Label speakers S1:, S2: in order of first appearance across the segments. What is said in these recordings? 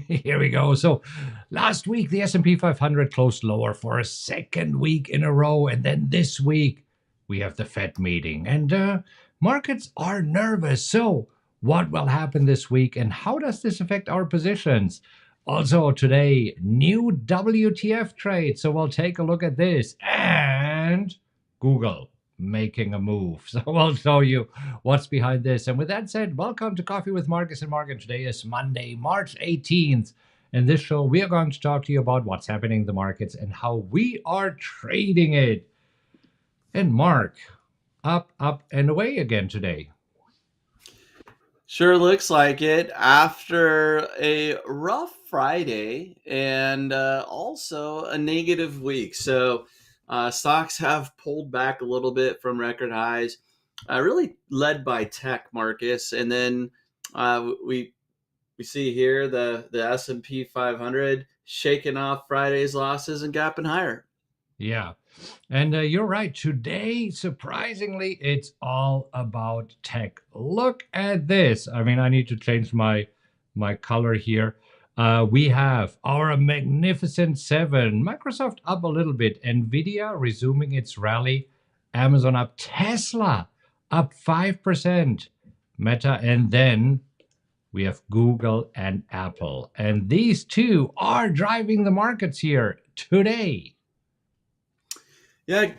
S1: Here we go. So last week, the S&P 500 closed lower for a second week in a row. And then this week, we have the Fed meeting. And markets are nervous. So what will happen this week? And how does this affect our positions? Also today, new WTF trade. So we'll take a look at this. And Google making a move. So I'll show you what's behind this. And with that said, welcome to Coffee with Markus and Mark. And today is Monday, March 18th. In this show, we are going to talk to you about what's happening in the markets and how we are trading it. And Mark, up, and away again today.
S2: Sure looks like it after a rough Friday and also a negative week. So stocks have pulled back a little bit from record highs, really led by tech, Marcus. And then we see here the S&P 500 shaking off Friday's losses and gapping higher.
S1: Yeah. And you're right. Today, surprisingly, it's all about tech. Look at this. I mean, I need to change my color here. We have our magnificent 7. Microsoft up a little bit. Nvidia resuming its rally. Amazon up. Tesla up 5%. Meta. And then we have Google and Apple. And these two are driving the markets here today.
S2: Yeah,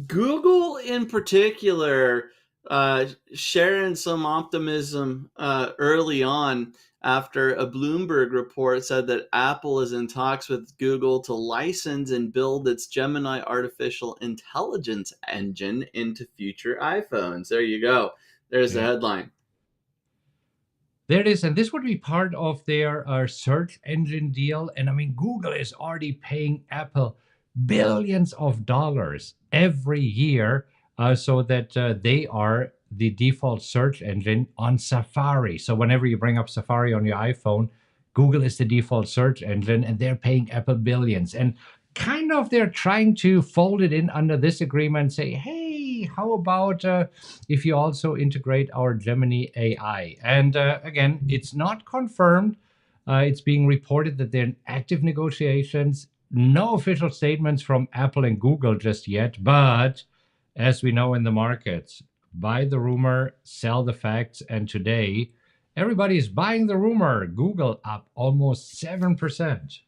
S2: Google in particular sharing some optimism early on after a Bloomberg report said that Apple is in talks with Google to license and build its Gemini artificial intelligence engine into future iPhones. There you go. There's the headline.
S1: There it is. And this would be part of their search engine deal. And I mean, Google is already paying Apple billions of dollars every year so that they are the default search engine on Safari. So whenever you bring up Safari on your iPhone, Google is the default search engine and they're paying Apple billions. And kind of they're trying to fold it in under this agreement and say, hey, how about if you also integrate our Gemini AI? And again, it's not confirmed. It's being reported that they're in active negotiations. No official statements from Apple and Google just yet. But as we know in the markets, buy the rumor, sell the facts. And today, everybody is buying the rumor. Google up almost 7%.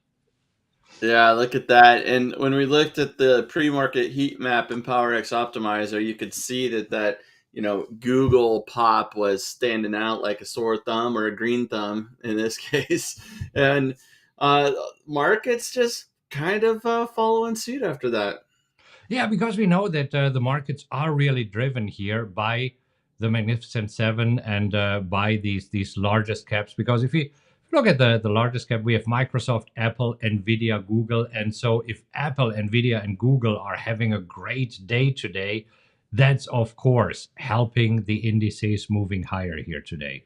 S2: Yeah, look at that. And when we looked at the pre-market heat map in PowerX Optimizer, you could see that Google pop was standing out like a sore thumb or a green thumb in this case. And markets just kind of following suit after that.
S1: Yeah, because we know that the markets are really driven here by the Magnificent Seven and by these largest caps. Because if you look at the largest cap, we have Microsoft, Apple, Nvidia, Google. And so if Apple, Nvidia, and Google are having a great day today, that's, of course, helping the indices moving higher here today.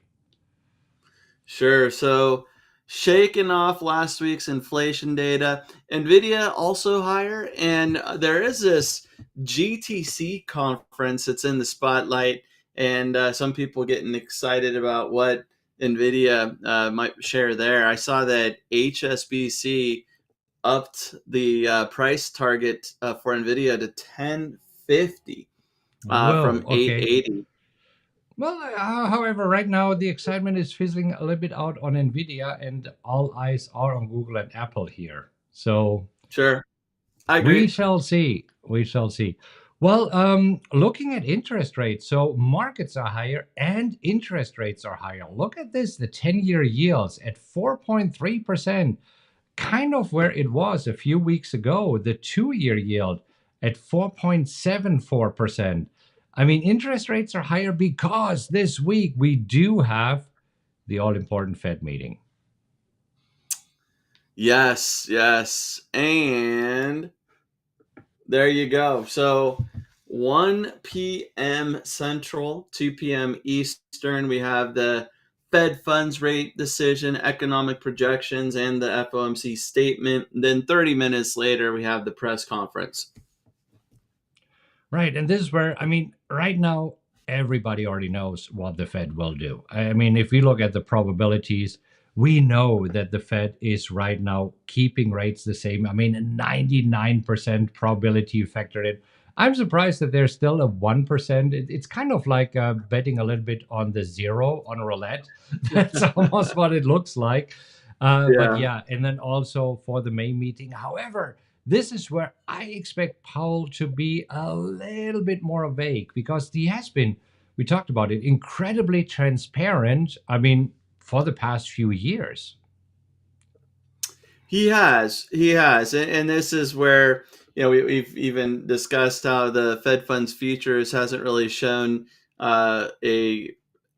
S2: Sure. So shaking off last week's inflation data, Nvidia also higher, and there is this GTC conference that's in the spotlight, and some people getting excited about what Nvidia might share there. I saw that HSBC upped the price target for Nvidia to 1050
S1: Whoa,
S2: from
S1: okay.
S2: 880.
S1: Well, however, right now the excitement is fizzling a little bit out on Nvidia, and all eyes are on Google and Apple here. So
S2: Sure, I
S1: we
S2: agree.
S1: shall see. We shall see. Well, looking at interest rates, so markets are higher and interest rates are higher. Look at this, the 10-year yields at 4.3%, kind of where it was a few weeks ago, the 2-year yield at 4.74%. I mean, interest rates are higher because this week we do have the all-important Fed meeting.
S2: Yes, yes. And there you go. So 1 p.m. Central, 2 p.m. Eastern, we have the Fed funds rate decision, economic projections, and the FOMC statement. Then 30 minutes later, we have the press conference.
S1: Right. And this is where, I mean, right now, everybody already knows what the Fed will do. I mean, if we look at the probabilities, we know that the Fed is right now keeping rates the same. I mean, a 99% probability factored in. I'm surprised that there's still a 1%. It's kind of like betting a little bit on the zero on roulette. That's almost what it looks like. But
S2: Yeah.
S1: yeah, and then also for the May meeting. However, this is where I expect Powell to be a little bit more vague because he has been, we talked about it, incredibly transparent. I mean, for the past few years.
S2: He has, and this is where we've even discussed how the Fed funds futures hasn't really shown a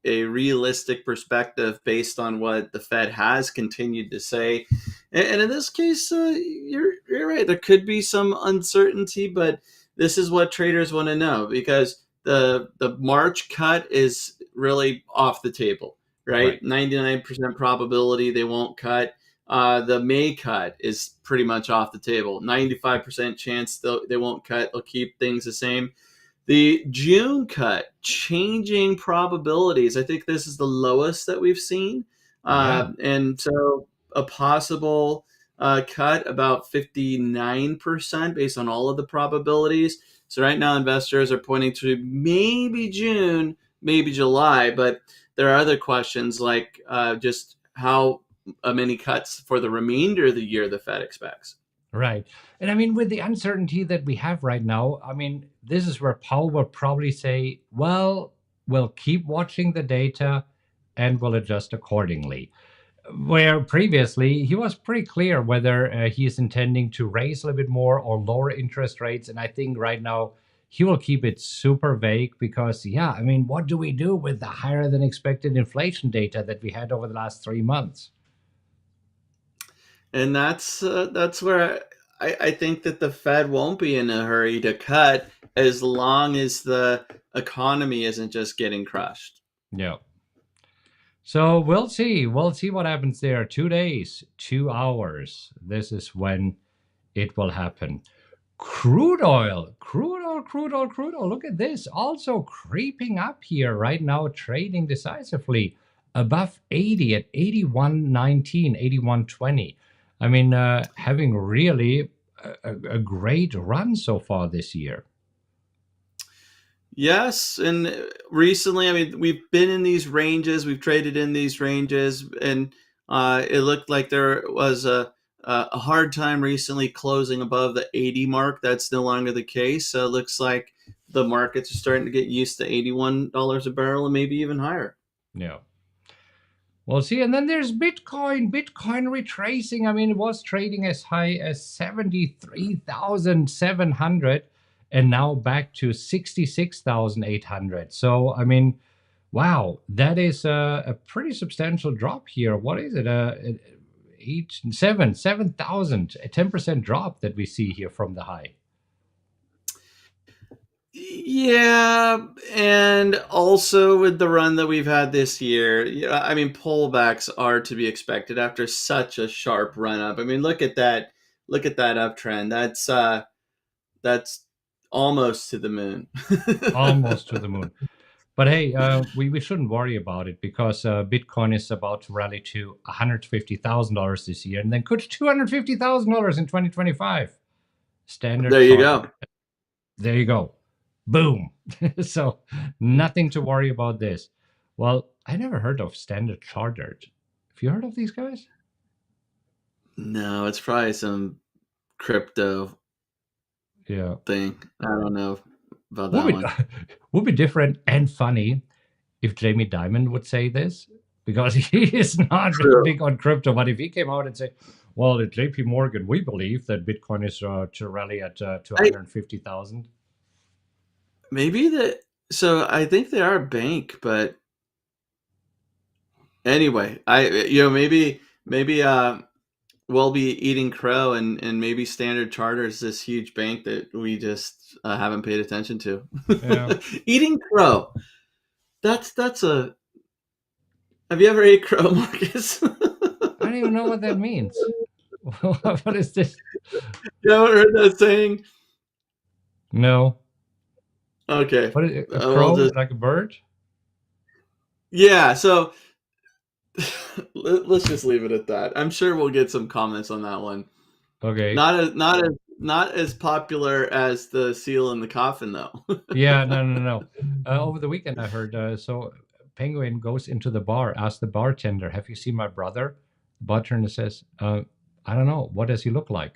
S2: realistic perspective based on what the Fed has continued to say, and in this case, you're right. There could be some uncertainty, but this is what traders want to know because the March cut is really off the table, right?
S1: Right.
S2: 99% probability they won't cut. The May cut is pretty much off the table. 95% chance they won't cut. They'll keep things the same. The June cut, changing probabilities. I think this is the lowest that we've seen.
S1: Yeah.
S2: And so a possible cut about 59% based on all of the probabilities. So right now, investors are pointing to maybe June, maybe July, but there are other questions like just how many cuts for the remainder of the year the Fed expects.
S1: Right. And I mean, with the uncertainty that we have right now, I mean, this is where Powell will probably say, well, we'll keep watching the data and we'll adjust accordingly. Where previously he was pretty clear whether he is intending to raise a little bit more or lower interest rates. And I think right now he will keep it super vague because, yeah, I mean, what do we do with the higher than expected inflation data that we had over the last 3 months?
S2: And that's where I think that the Fed won't be in a hurry to cut as long as the economy isn't just getting crushed.
S1: Yeah. So we'll see. We'll see what happens there. 2 days, 2 hours. This is when it will happen. Crude oil, crude oil, crude oil, crude oil. Look at this. Also creeping up here right now, trading decisively above 80 at 81.19, 81.20. I mean, having really a great run so far this year.
S2: Yes, and recently, I mean, we've been in these ranges, we've traded in these ranges, and it looked like there was a hard time recently closing above the 80 mark. That's no longer the case. So it looks like the markets are starting to get used to $81 a barrel and maybe even higher.
S1: Yeah. We'll see. And then there's Bitcoin. Bitcoin retracing. I mean, it was trading as high as 73,700 and now back to 66,800. So, I mean, wow, that is a pretty substantial drop here. What is it? 7,000, a 10% drop that we see here from the high.
S2: Yeah, and also with the run that we've had this year, yeah, I mean, pullbacks are to be expected after such a sharp run up. I mean, look at that uptrend. That's almost to the moon.
S1: Almost to the moon. But hey, we shouldn't worry about it because Bitcoin is about to rally to $150,000 this year and then could $250,000 in 2025. Standard
S2: There you
S1: Chartered.
S2: go.
S1: There you go. Boom. So nothing to worry about this. Well, I never heard of Standard Chartered. Have you heard of these guys?
S2: No, it's probably some crypto
S1: Yeah.
S2: thing. I don't know about
S1: Would
S2: that
S1: be,
S2: one.
S1: would be different and funny if Jamie Dimon would say this because he is not
S2: True.
S1: big on crypto. But if he came out and say, well, at JP Morgan, we believe that Bitcoin is to rally at 250,000.
S2: Maybe that. So I think they are a bank, but anyway, maybe we'll be eating crow, and maybe Standard Charter is this huge bank that we just haven't paid attention to.
S1: Yeah.
S2: Eating crow. That's a. Have you ever ate crow, Marcus?
S1: I don't even know what that means. What is this?
S2: You haven't heard that saying?
S1: No.
S2: Okay.
S1: What is a
S2: We'll
S1: crow?
S2: just
S1: Like a bird?
S2: yeah. So Let's just leave it at that. I'm sure we'll get some comments on that one.
S1: Okay.
S2: Not as popular as the seal in the coffin, though.
S1: Yeah, no. Over the weekend, I heard so Penguin goes into the bar, asks the bartender, "Have you seen my brother?" The bartender says, "I don't know. What does he look like?"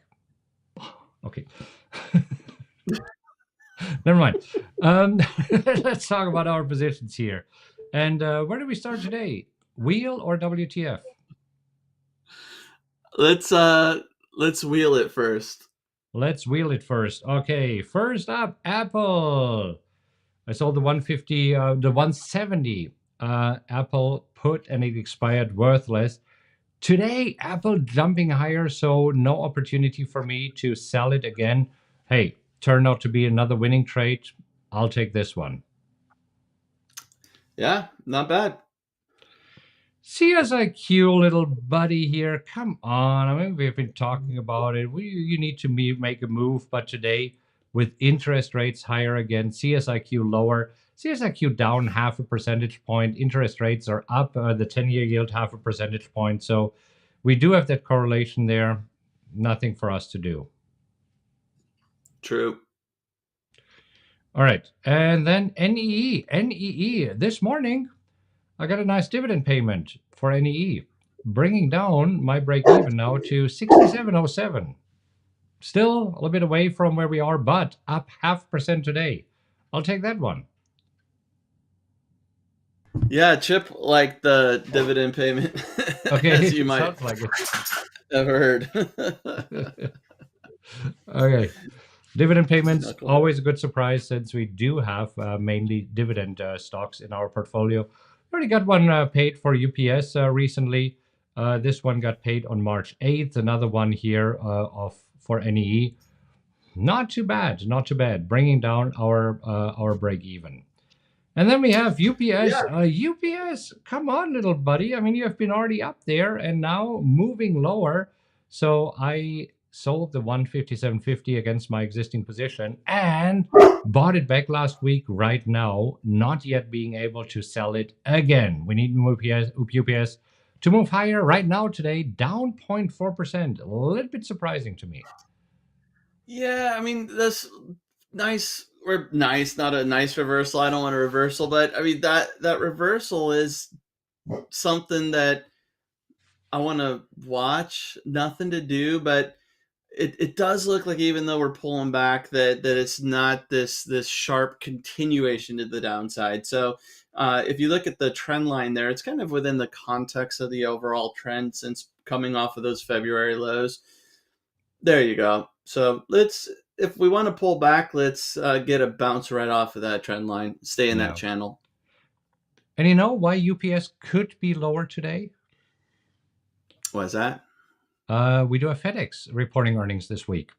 S1: Okay. Never mind. Let's talk about our positions here. And where do we start today? Wheel or WTF?
S2: Let's wheel it first.
S1: Let's wheel it first. Okay, first up, Apple. I sold the 150, the 170 Apple put, and it expired worthless. Today, Apple jumping higher, so no opportunity for me to sell it again. Hey, turned out to be another winning trade. I'll take this one.
S2: Yeah, not bad.
S1: CSIQ, little buddy here. Come on. I mean, we've been talking about it. You need to make a move, but today, with interest rates higher again, CSIQ lower, CSIQ down half a percentage point. Interest rates are up, the 10-year yield half a percentage point. So we do have that correlation there. Nothing for us to do.
S2: True.
S1: All right. And then NEE. NEE. This morning, I got a nice dividend payment for NEE, bringing down my break even now to 67.07. Still a little bit away from where we are, but up 0.5% today. I'll take that one.
S2: Yeah, Chip like the dividend payment,
S1: Okay,
S2: as you
S1: it
S2: might
S1: sounds like it.
S2: have heard.
S1: Okay. Dividend payments,
S2: Knuckle.
S1: always a good surprise since we do have mainly dividend stocks in our portfolio. We already got one paid for UPS recently. This one got paid on March 8th. Another one here for NEE. Not too bad, not too bad. Bringing down our break even. And then we have UPS. UPS, come on, little buddy. I mean, you have been already up there and now moving lower. So I sold the 157.50 against my existing position and bought it back last week. Right now, not yet being able to sell it again. We need UPS to move higher. Right now, today, down 0.4%. A little bit surprising to me.
S2: Yeah, I mean that's nice. Or nice, not a nice reversal. I don't want a reversal, but I mean that reversal is something that I want to watch. Nothing to do, but it does look like even though we're pulling back, that it's not this sharp continuation to the downside. So if you look at the trend line there, it's kind of within the context of the overall trend since coming off of those February lows. There you go. So if we want to pull back, let's get a bounce right off of that trend line. Stay in that channel.
S1: And you know why UPS could be lower today?
S2: What's that?
S1: We do have FedEx reporting earnings this week.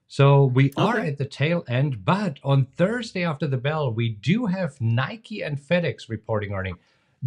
S1: So we are
S2: Okay.
S1: at the tail end, but on Thursday after the bell, we do have Nike and FedEx reporting earnings.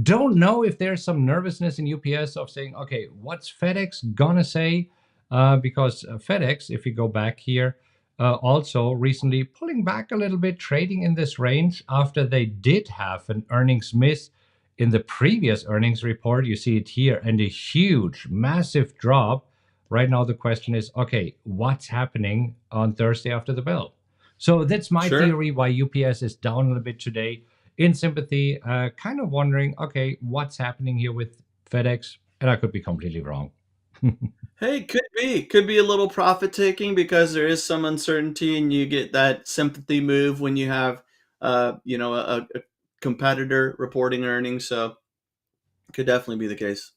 S1: Don't know if there's some nervousness in UPS of saying, okay, what's FedEx gonna say? Because FedEx, if you go back here, also recently pulling back a little bit, trading in this range after they did have an earnings miss in the previous earnings report. You see it here, and a huge, massive drop. Right now, the question is, okay, what's happening on Thursday after the bell? So that's my theory why UPS is down a little bit today in sympathy, kind of wondering, okay, what's happening here with FedEx? And I could be completely wrong.
S2: Hey, could be a little profit taking because there is some uncertainty, and you get that sympathy move when you have, a competitor reporting earnings. So, could definitely be the case.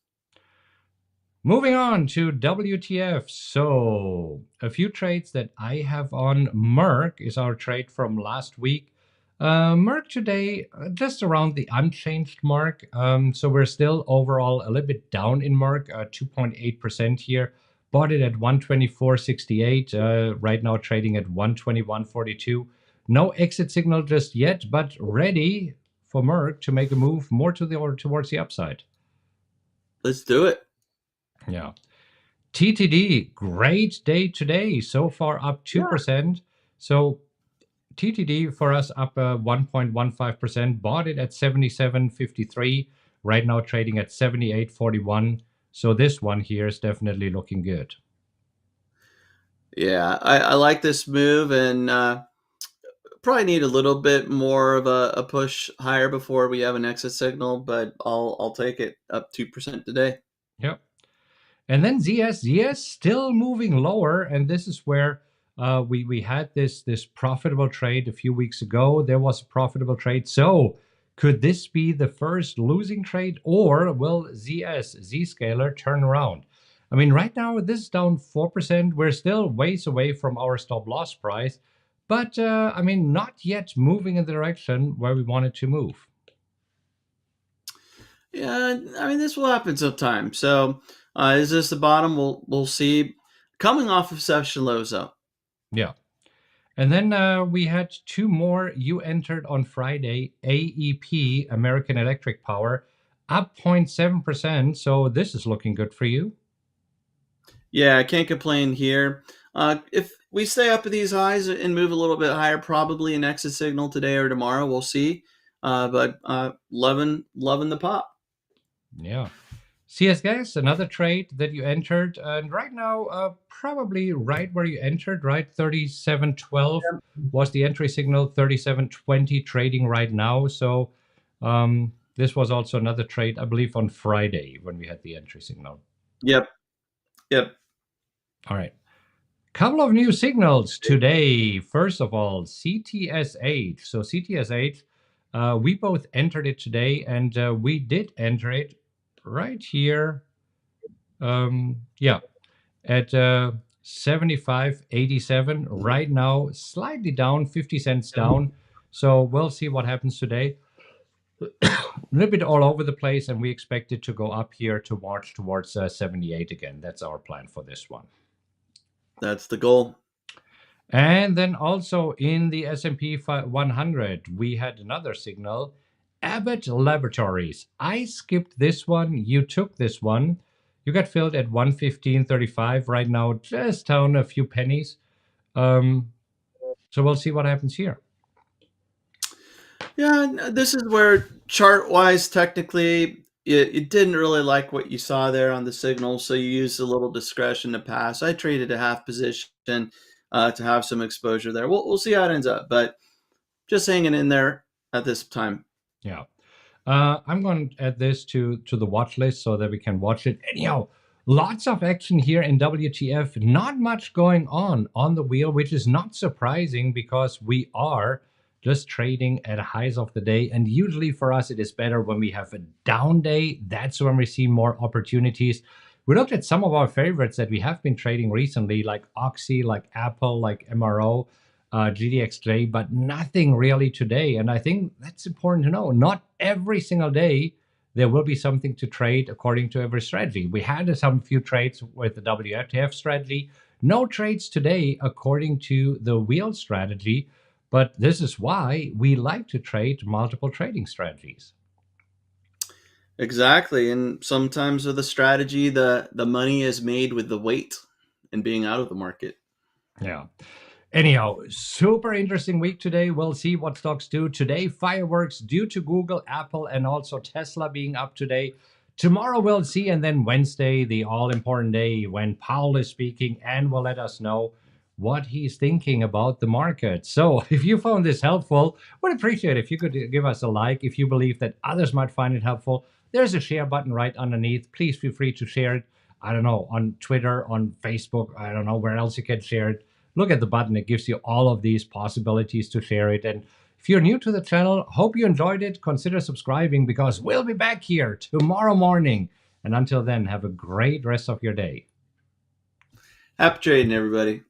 S1: Moving on to WTF. So, a few trades that I have on. Merck is our trade from last week. Merck today, just around the unchanged mark. So, we're still overall a little bit down in Merck, 2.8% here. Bought it at 124.68. Right now, trading at 121.42. No exit signal just yet, but ready for Merck to make a move more towards the upside.
S2: Let's do it.
S1: Yeah. TTD, great day today. So far up 2%. So TTD for us up 1.15%. Bought it at 77.53. right now trading at 78.41. So this one here is definitely looking good.
S2: Yeah, I like this move, and probably need a little bit more of a push higher before we have an exit signal, but I'll take it up 2% today.
S1: Yep. And then ZS still moving lower, and this is where we had this profitable trade a few weeks ago. There was a profitable trade. So could this be the first losing trade, or will Zscaler turn around? I mean, right now this is down 4%. We're still ways away from our stop loss price, but I mean, not yet moving in the direction where we wanted to move.
S2: Yeah, I mean this will happen sometime. So is this the bottom? We'll see. Coming off of session lows up.
S1: Yeah. And then we had two more. You entered on Friday, AEP, American Electric Power, up 0.7%. So this is looking good for you.
S2: Yeah, I can't complain here. If we stay up at these highs and move a little bit higher, probably an exit signal today or tomorrow. We'll see. But loving the pop.
S1: Yeah. CS Gas, another trade that you entered. And right now, probably right where you entered, right? 37.12 was the entry signal, 37.20 trading right now. So this was also another trade, I believe, on Friday when we had the entry signal.
S2: Yep.
S1: All right. Couple of new signals today. First of all, CTSH. So CTSH, we both entered it today, and we did enter it right here. Yeah, at 75.87 right now, slightly down, 50 cents down. So we'll see what happens today. A little bit all over the place, and we expect it to go up here to march towards 78 again. That's our plan for this one.
S2: That's the goal.
S1: And then also in the S&P 100, we had another signal, Abbott Laboratories. I skipped this one. You took this one. You got filled at 115.35 right now, just down a few pennies. So we'll see what happens here.
S2: Yeah, this is where chart-wise, technically, it didn't really like what you saw there on the signal, so you used a little discretion to pass. I traded a half position to have some exposure there. We'll see how it ends up, but just hanging in there at this time.
S1: Yeah. I'm going to add this to the watch list so that we can watch it. Anyhow, lots of action here in WTF. Not much going on the wheel, which is not surprising because we are just trading at highs of the day. And usually for us, it is better when we have a down day. That's when we see more opportunities. We looked at some of our favorites that we have been trading recently, like Oxy, like Apple, like MRO. GDXJ, but nothing really today. And I think that's important to know. Not every single day there will be something to trade according to every strategy. We had some few trades with the WTF strategy. No trades today according to the wheel strategy. But this is why we like to trade multiple trading strategies.
S2: Exactly. And sometimes with a strategy, the money is made with the weight and being out of the market.
S1: Yeah. Anyhow, super interesting week today. We'll see what stocks do. Today, fireworks due to Google, Apple, and also Tesla being up today. Tomorrow, we'll see. And then Wednesday, the all-important day when Powell is speaking and will let us know what he's thinking about the market. So if you found this helpful, would appreciate it if you could give us a like. If you believe that others might find it helpful, there's a share button right underneath. Please feel free to share it. I don't know, on Twitter, on Facebook. I don't know where else you can share it. Look at the button. It gives you all of these possibilities to share it. And if you're new to the channel, hope you enjoyed it. Consider subscribing because we'll be back here tomorrow morning. And until then, have a great rest of your day.
S2: Happy trading, everybody.